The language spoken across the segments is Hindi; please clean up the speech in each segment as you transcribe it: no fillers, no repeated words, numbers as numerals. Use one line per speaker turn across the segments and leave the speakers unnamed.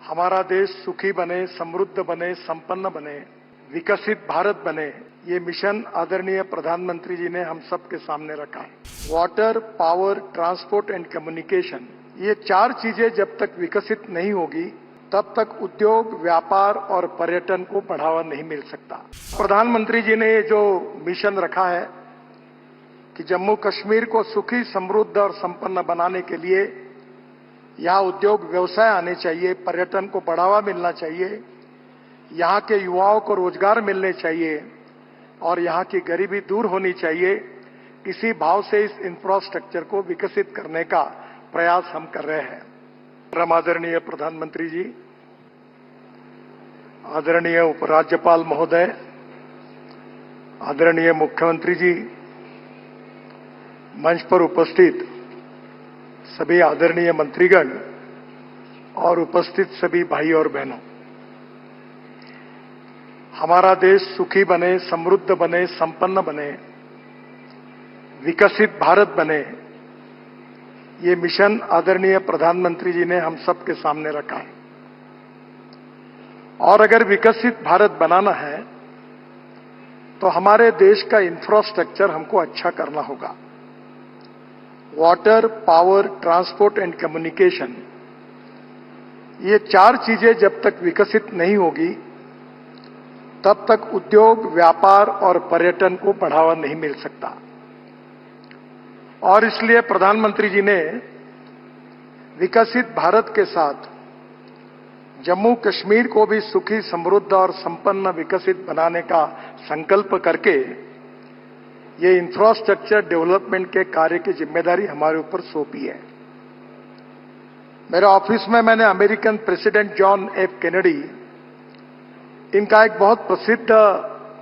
हमारा देश सुखी बने, समृद्ध बने, संपन्न बने, विकसित भारत बने, ये मिशन आदरणीय प्रधानमंत्री जी ने हम सबके सामने रखा है। Water, power, transport and communication, ये चार चीजें जब तक विकसित नहीं होगी तब तक उद्योग, व्यापार और पर्यटन को बढ़ावा नहीं मिल सकता। प्रधानमंत्री जी ने ये जो मिशन रखा है कि जम्मू कश्मीर को सुखी, समृद्ध और संपन्न बनाने के लिए यहाँ उद्योग व्यवसाय आने चाहिए, पर्यटन को बढ़ावा मिलना चाहिए, यहाँ के युवाओं को रोजगार मिलने चाहिए और यहाँ की गरीबी दूर होनी चाहिए। इसी भाव से इस इंफ्रास्ट्रक्चर को विकसित करने का प्रयास हम कर रहे हैं। परम आदरणीय प्रधानमंत्री जी, आदरणीय उपराज्यपाल महोदय, आदरणीय मुख्यमंत्री जी, मंच पर उपस्थित सभी आदरणीय मंत्रीगण और उपस्थित सभी भाई और बहनों, हमारा देश सुखी बने, समृद्ध बने, संपन्न बने, विकसित भारत बने, ये मिशन आदरणीय प्रधानमंत्री जी ने हम सबके सामने रखा है। और अगर विकसित भारत बनाना है तो हमारे देश का इंफ्रास्ट्रक्चर हमको अच्छा करना होगा। Water, power, transport and communication, ये चार चीजें जब तक विकसित नहीं होगी तब तक उद्योग, व्यापार और पर्यटन को बढ़ावा नहीं मिल सकता। और इसलिए प्रधानमंत्री जी ने विकसित भारत के साथ जम्मू कश्मीर को भी सुखी, समृद्ध और संपन्न विकसित बनाने का संकल्प करके ये इंफ्रास्ट्रक्चर डेवलपमेंट के कार्य की जिम्मेदारी हमारे ऊपर सौंपी है। मेरे ऑफिस में मैंने American president John F Kennedy, इनका एक बहुत प्रसिद्ध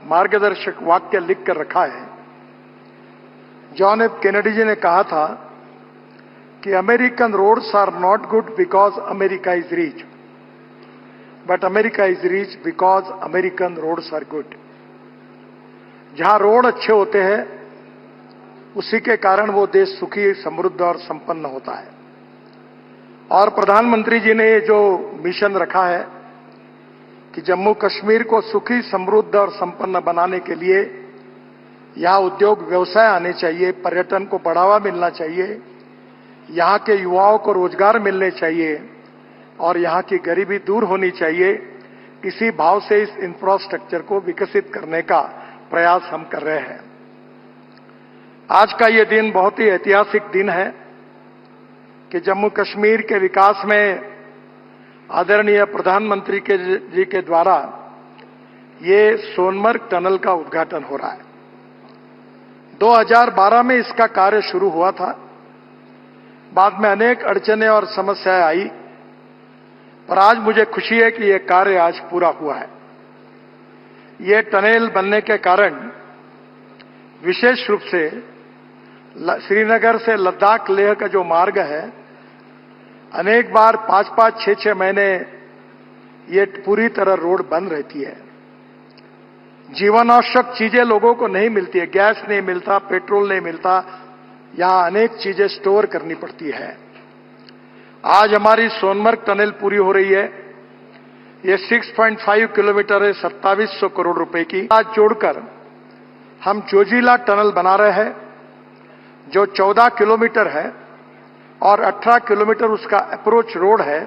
मार्गदर्शक वाक्य लिख कर रखा है। जॉन एफ कैनेडी जी ने कहा था कि American roads are not good because America is rich, but America is rich because American roads are good. जहां रोड अच्छे होते हैं उसी के कारण वो देश सुखी, समृद्ध और संपन्न होता है। और प्रधानमंत्री जी ने ये जो मिशन रखा है कि जम्मू कश्मीर को सुखी, समृद्ध और संपन्न बनाने के लिए यहाँ उद्योग व्यवसाय आने चाहिए, पर्यटन को बढ़ावा मिलना चाहिए, यहाँ के युवाओं को रोजगार मिलने चाहिए और यहाँ की गरीबी दूर होनी चाहिए। इसी भाव से इस इंफ्रास्ट्रक्चर को विकसित करने का प्रयास हम कर रहे हैं। आज का ये दिन बहुत ही ऐतिहासिक दिन है कि जम्मू कश्मीर के विकास में आदरणीय प्रधानमंत्री जी के द्वारा ये सोनमर्ग टनल का उद्घाटन हो रहा है। 2012 में इसका कार्य शुरू हुआ था। बाद में अनेक अड़चनें और समस्याएं आई, पर आज मुझे खुशी है कि यह कार्य आज पूरा हुआ है। ये टनल बनने के कारण विशेष रूप से श्रीनगर से लद्दाख, लेह का जो मार्ग है, अनेक बार 5-5, 6-6 महीने ये पूरी तरह रोड बंद रहती है। जीवन आवश्यक चीजें लोगों को नहीं मिलती है, गैस नहीं मिलता, पेट्रोल नहीं मिलता, यहां अनेक चीजें स्टोर करनी पड़ती है। आज हमारी सोनमर्ग टनल पूरी हो रही है। ये 6.5 किलोमीटर है, 2700 करोड़ रुपए की। आज जोड़कर हम जोजिला टनल बना रहे हैं जो 14 किलोमीटर है और 18 किलोमीटर उसका अप्रोच रोड है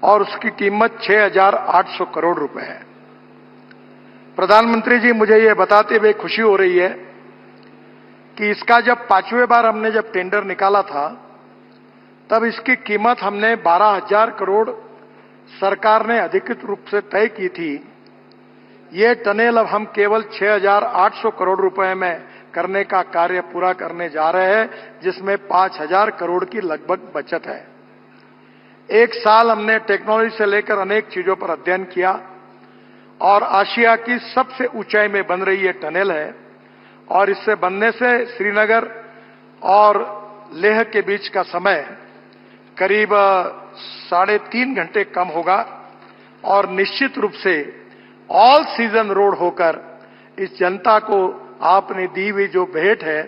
और उसकी कीमत 6,800 करोड़ रुपए है। प्रधानमंत्री जी, मुझे ये बताते हुए खुशी हो रही है कि इसका जब 5वें बार हमने जब टेंडर निकाला था तब इसकी कीमत हमने 12,000 करोड़ सरकार ने अधिकृत रूप से तय की थी। ये टनल अब हम केवल 6,800 करोड़ रुपए में करने का कार्य पूरा करने जा रहे हैं, जिसमें 5,000 करोड़ की लगभग बचत है। एक साल हमने टेक्नोलॉजी से लेकर अनेक चीजों पर अध्ययन किया और आशिया की सबसे ऊंचाई में बन रही ये टनल है और इससे बनने से श्रीनगर और लेह के बीच का समय करीब 3.5 घंटे कम होगा और निश्चित रूप से ऑल सीजन रोड होकर इस जनता को आपने दी हुई जो भेंट है,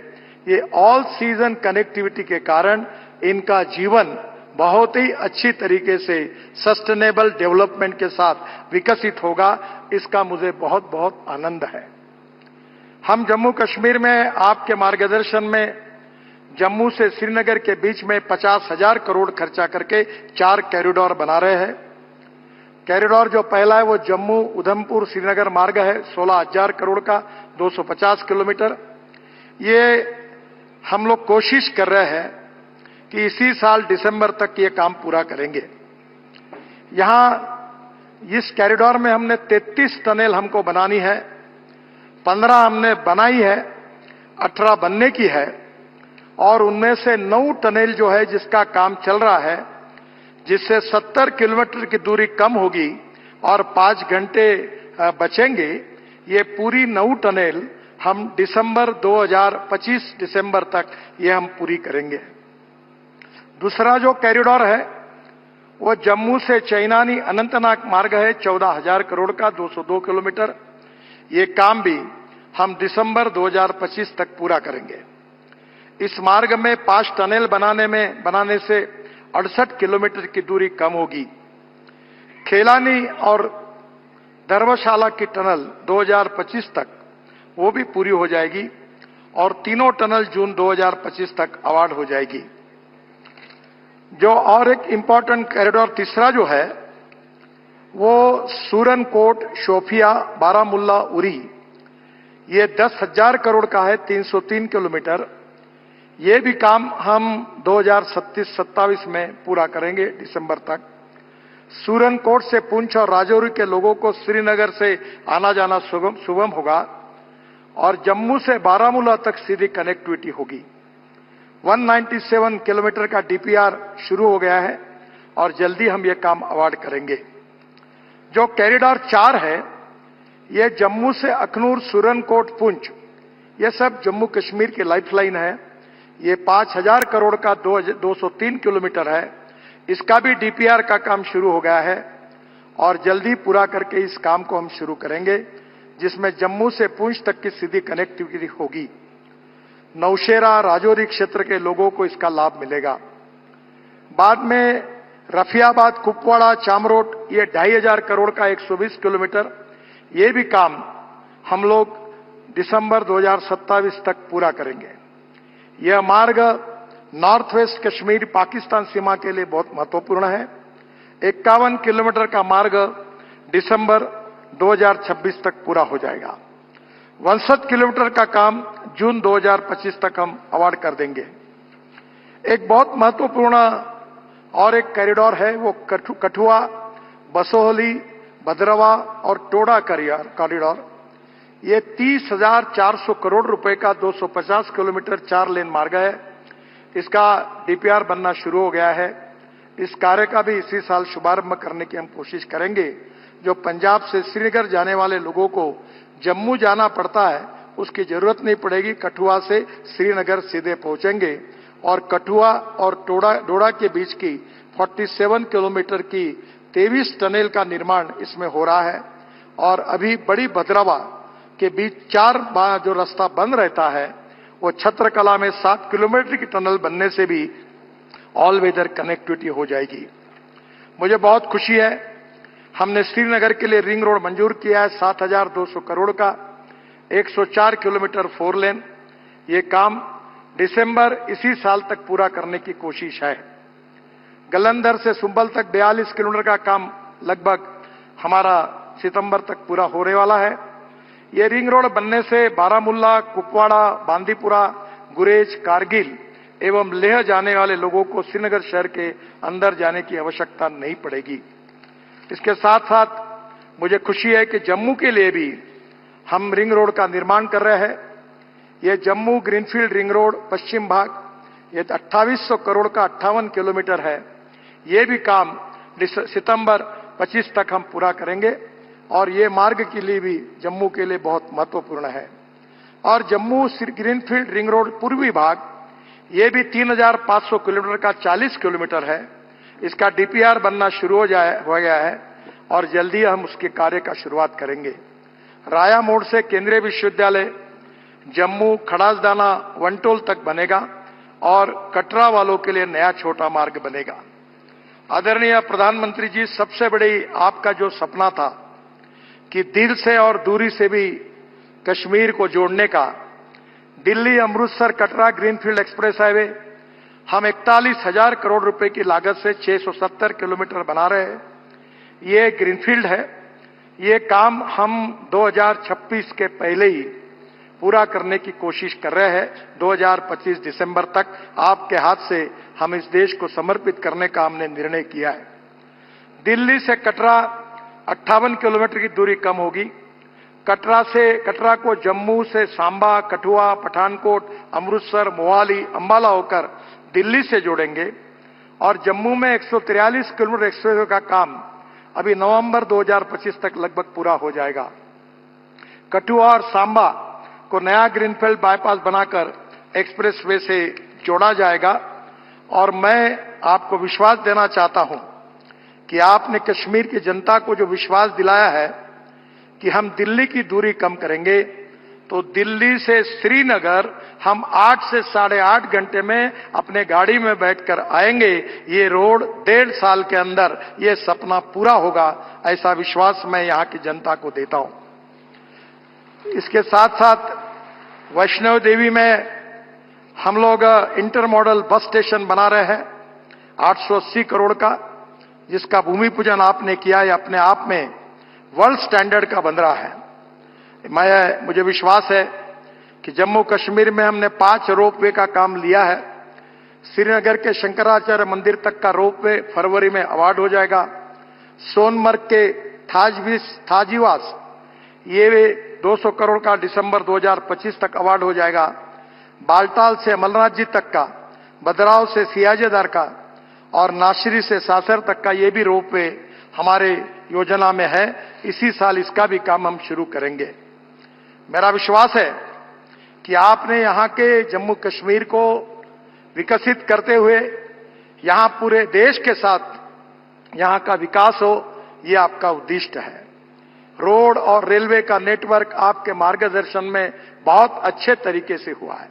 ये ऑल सीजन कनेक्टिविटी के कारण इनका जीवन बहुत ही अच्छी तरीके से सस्टेनेबल डेवलपमेंट के साथ विकसित होगा, इसका मुझे बहुत बहुत आनंद है। हम जम्मू कश्मीर में आपके मार्गदर्शन में जम्मू से श्रीनगर के बीच में 50,000 करोड़ खर्चा करके 4 कॉरिडोर बना रहे हैं। कॉरिडोर जो पहला है वो जम्मू उधमपुर श्रीनगर मार्ग है, 16,000 करोड़ का, 250 किलोमीटर। ये हम लोग कोशिश कर रहे हैं कि इसी साल दिसंबर तक ये काम पूरा करेंगे। यहां इस कॉरिडोर में हमने 33 टनल हमको बनानी है, 15 हमने बनाई है, 18 बनने की है, और उनमें से 9 टनल जो है जिसका काम चल रहा है, जिससे 70 किलोमीटर की दूरी कम होगी और 5 घंटे बचेंगे। ये पूरी 9 टनल हम दिसंबर 2025 दिसंबर तक ये हम पूरी करेंगे। दूसरा जो कॉरिडोर है वो जम्मू से चैनानी अनंतनाग मार्ग है, 14,000 करोड़ का, 202 किलोमीटर। ये काम भी हम दिसंबर 2025 तक पूरा करेंगे। इस मार्ग में 5 टनल बनाने से 68 किलोमीटर की दूरी कम होगी। खेलानी और धर्मशाला की टनल 2025 तक वो भी पूरी हो जाएगी और तीनों टनल जून 2025 तक अवार्ड हो जाएगी। जो और एक इंपॉर्टेंट कॉरिडोर तीसरा जो है वो सूरनकोट, शोपिया, बारामुल्ला, उरी, ये 10,000 करोड़ का है, 303 किलोमीटर। ये भी काम हम 2027 में पूरा करेंगे दिसंबर तक। सूरनकोट से पुंछ और राजौरी के लोगों को श्रीनगर से आना जाना सुगम होगा और जम्मू से बारामूला तक सीधी कनेक्टिविटी होगी। 197 किलोमीटर का डीपीआर शुरू हो गया है और जल्दी हम ये काम अवार्ड करेंगे। जो कॉरिडोर 4 है ये जम्मू से अखनूर, सूरनकोट, पुंछ, ये सब जम्मू कश्मीर की लाइफलाइन है। ये 5,000 करोड़ का 203 किलोमीटर है। इसका भी डीपीआर का काम शुरू हो गया है और जल्दी पूरा करके इस काम को हम शुरू करेंगे, जिसमें जम्मू से पुंछ तक की सीधी कनेक्टिविटी होगी। नौशेरा, राजौरी क्षेत्र के लोगों को इसका लाभ मिलेगा। बाद में रफियाबाद, कुपवाड़ा, चामरोट, ये 2,500 करोड़ का 120 किलोमीटर, ये भी काम हम लोग दिसंबर 2027 तक पूरा करेंगे। यह मार्ग नॉर्थ वेस्ट कश्मीर पाकिस्तान सीमा के लिए बहुत महत्वपूर्ण है। 51 किलोमीटर का मार्ग दिसंबर 2026 तक पूरा हो जाएगा। 62 किलोमीटर का काम जून 2025 तक हम अवार्ड कर देंगे। एक बहुत महत्वपूर्ण और एक कॉरिडोर है वो कठुआ, बसोहली, भद्रवा और टोडा कॉरिडोर। ये 30,400 करोड़ रुपए का 250 किलोमीटर 4 लेन मार्ग है। इसका डीपीआर बनना शुरू हो गया है। इस कार्य का भी इसी साल शुभारंभ करने की हम कोशिश करेंगे। जो पंजाब से श्रीनगर जाने वाले लोगों को जम्मू जाना पड़ता है उसकी जरूरत नहीं पड़ेगी, कठुआ से श्रीनगर सीधे पहुंचेंगे। और कठुआ और डोडा के बीच की 47 किलोमीटर की 23 टनल का निर्माण इसमें हो रहा है। और अभी बड़ी भद्रवा के बीच 4 जो रास्ता बंद रहता है वो छत्रकला में 7 किलोमीटर की टनल बनने से भी ऑल वेदर कनेक्टिविटी हो जाएगी। मुझे बहुत खुशी है, हमने श्रीनगर के लिए रिंग रोड मंजूर किया है 7,200 करोड़ का, 104 किलोमीटर 4 लेन। ये काम दिसंबर इसी साल तक पूरा करने की कोशिश है। गलंदर से सुंबल तक 42 किलोमीटर का काम लगभग हमारा सितंबर तक पूरा होने वाला है। ये रिंग रोड बनने से बारामुल्ला, कुपवाड़ा, बांदीपुरा, गुरेज, कारगिल एवं लेह जाने वाले लोगों को श्रीनगर शहर के अंदर जाने की आवश्यकता नहीं पड़ेगी। इसके साथ साथ मुझे खुशी है कि जम्मू के लिए भी हम रिंग रोड का निर्माण कर रहे हैं। ये जम्मू ग्रीनफील्ड रिंग रोड पश्चिम भाग, ये 2800 करोड़ का 58 किलोमीटर है। ये भी काम सितंबर 25 तक हम पूरा करेंगे और ये मार्ग के लिए भी जम्मू के लिए बहुत महत्वपूर्ण है। और जम्मू ग्रीनफील्ड रिंग रोड पूर्वी भाग, ये भी 3,500 किलोमीटर का 40 किलोमीटर है। इसका डीपीआर बनना शुरू हो गया है और जल्दी हम उसके कार्य का शुरुआत करेंगे। राया मोड़ से केंद्रीय विश्वविद्यालय जम्मू खड़ासदाना वनटोल तक बनेगा और कटरा वालों के लिए नया छोटा मार्ग बनेगा। आदरणीय प्रधानमंत्री जी, सबसे बड़ी आपका जो सपना था कि दिल से और दूरी से भी कश्मीर को जोड़ने का, Delhi Amritsar Katra greenfield express highway हम 41,000 करोड़ रुपए की लागत से 670 किलोमीटर बना रहे हैं। ये ग्रीनफील्ड है। ये काम हम 2026 के पहले ही पूरा करने की कोशिश कर रहे हैं। 2025 दिसंबर तक आपके हाथ से हम इस देश को समर्पित करने का हमने निर्णय किया है। दिल्ली से कटरा 58 किलोमीटर की दूरी कम होगी। कटरा को जम्मू से सांबा, कठुआ, पठानकोट, अमृतसर, मोहाली, अंबाला होकर दिल्ली से जोड़ेंगे और जम्मू में 143 किलोमीटर एक्सप्रेसवे का काम अभी नवंबर 2025 तक लगभग पूरा हो जाएगा। कठुआ और सांबा को नया ग्रीनफील्ड बाईपास बनाकर एक्सप्रेसवे से जोड़ा जाएगा और मैं आपको विश्वास देना चाहता हूं कि आपने कश्मीर की जनता को जो विश्वास दिलाया है कि हम दिल्ली की दूरी कम करेंगे, तो दिल्ली से श्रीनगर हम 8 से 8.5 घंटे में अपने गाड़ी में बैठकर आएंगे। ये रोड 1.5 साल के अंदर ये सपना पूरा होगा, ऐसा विश्वास मैं यहां की जनता को देता हूं। इसके साथ साथ वैष्णो देवी में हम लोग इंटर मॉडल बस स्टेशन बना रहे हैं 880 करोड़ का, जिसका भूमि पूजन आपने किया है। अपने आप में वर्ल्ड स्टैंडर्ड का बन रहा है। मुझे विश्वास है कि जम्मू कश्मीर में हमने 5 रोपवे का काम लिया है। श्रीनगर के शंकराचार्य मंदिर तक का रोपवे फरवरी में अवार्ड हो जाएगा। सोनमर्ग के थाजीवास ये 200 करोड़ का दिसंबर 2025 तक अवार्ड हो जाएगा। बालटाल से अमरनाथ जी तक का, बदराव से सियाजेदार का और नाशरी से सासर तक का ये भी रोपवे हमारे योजना में है। इसी साल इसका भी काम हम शुरू करेंगे। मेरा विश्वास है कि आपने यहां के जम्मू कश्मीर को विकसित करते हुए यहां पूरे देश के साथ यहां का विकास हो, ये आपका उद्देश्य है। रोड और रेलवे का नेटवर्क आपके मार्गदर्शन में बहुत अच्छे तरीके से हुआ है।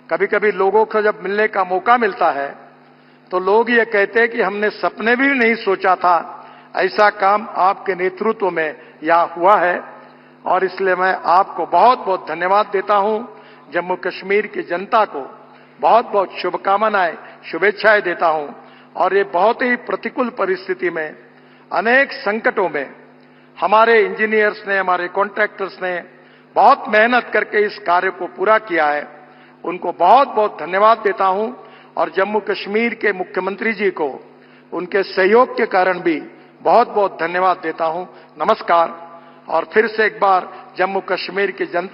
कभी कभी लोगों को जब मिलने का मौका मिलता है तो लोग ये कहते हैं कि हमने सपने भी नहीं सोचा था ऐसा काम आपके नेतृत्व में यहां हुआ है, और इसलिए मैं आपको बहुत बहुत धन्यवाद देता हूं। जम्मू कश्मीर की जनता को बहुत बहुत शुभकामनाएं, शुभेच्छाएं देता हूं। और ये बहुत ही प्रतिकूल परिस्थिति में, अनेक संकटों में हमारे इंजीनियर्स ने, हमारे कॉन्ट्रैक्टर्स ने बहुत मेहनत करके इस कार्य को पूरा किया है। उनको बहुत बहुत धन्यवाद देता हूं और जम्मू कश्मीर के मुख्यमंत्री जी को उनके सहयोग के कारण भी बहुत बहुत धन्यवाद देता हूं। नमस्कार। और फिर से एक बार जम्मू कश्मीर की जनता